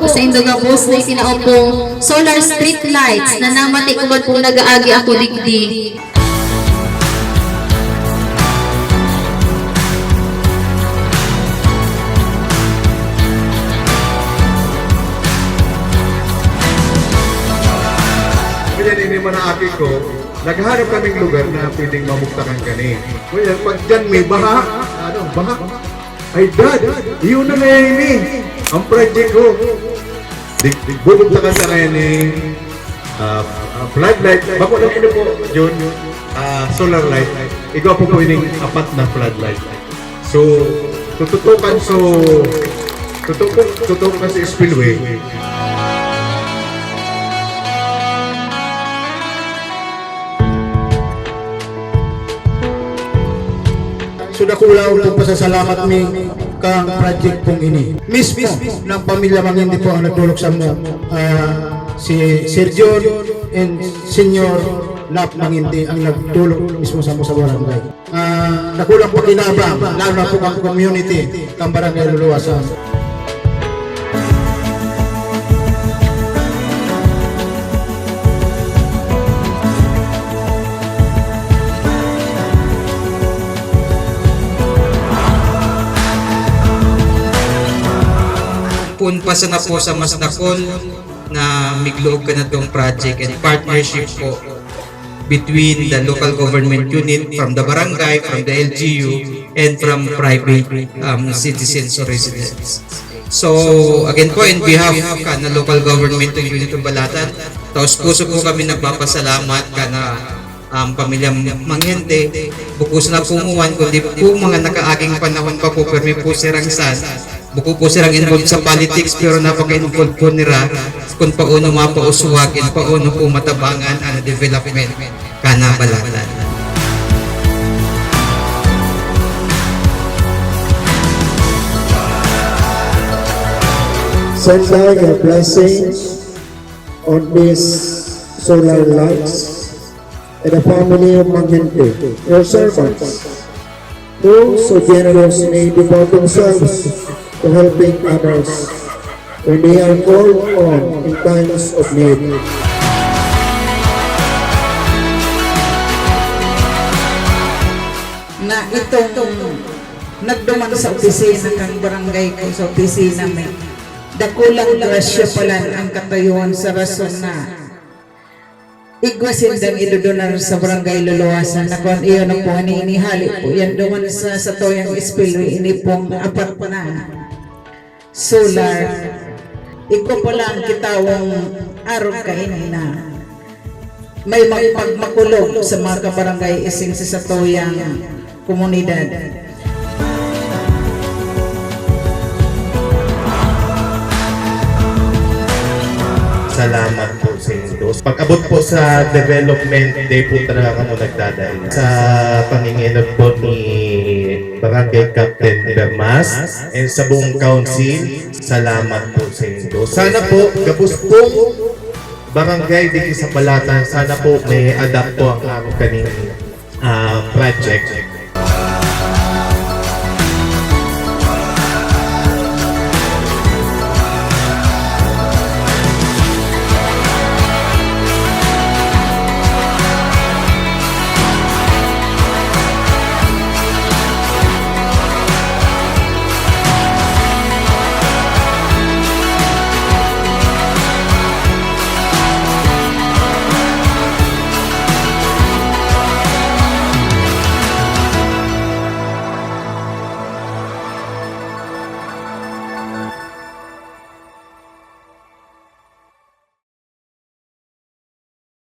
po sa Indogabos na itinaopong solar street lights na namatik ubad po nagaagi ako digdi. Ganyan ini manaki ko, naghanap kaming lugar na pwedeng mamuktakan kani. Kaya pag dyan may baha, baha? Ay dad, iyon na ini. Ang project ko. Bubuktakan sa kanya ni floodlight. Bako lang ito po, John, solar light. Ikaw po pwedeng apat na floodlight. So, tututukan sa spillway. So nakulang po pasasalamat mi kang project pong ini. Mismo ng pamilya Mangindi po ang nagtulog sa mo. Si Sir John and Senior Nap Mangindi ang nagtulog mismo sa mo sa barangay. Nakulang po kinabang, lalo na po ang community ng barangay Luluwasan. Punpasa na po sa mas nakol na migloob ka na itong project and partnership po between the local government unit from the barangay, from the LGU, and from private citizens or residents. So, again po, in behalf ka na local government unit ng Balatan, taos puso po kami nagpapasalamat ka na pamilyang Mangindi, bukos na pumuwan, kundi po mga nakaaging panahon pa po, permi po sirang san, buko po silang involved sa politics pero napaka-involved po nila kung paano mapausuwag and paano po matabangan ang development kana Balatan. Send down your blessings on these solar lights and the family of Mangindi, your servants, who so generously devote themselves to helping others when they are called on in times of need. Na itong nagduman sa opisina kang barangay ko sa opisina may dakulang grasya pala ang katayuan sa rason na igwasindang idudunar sa barangay Luluwasan na kung iyon ang po inihali po yan duman sa toyang spillway ini pong apat pa na solar. Iko pala ang kitawang araw kainin na may magpagmakulog sa mga kabarangay ising sa satoyang komunidad. Salamat po sa inyo. Pag-abot po sa development day po talaga kamo nagdadaan. Sa panginginod po ni Barangay Captain Bermas and sa buong council, salamat po sa inyo. Sana po, gabos po barangay dito sa Balatan, sana po may adapt po ang aming kaning project.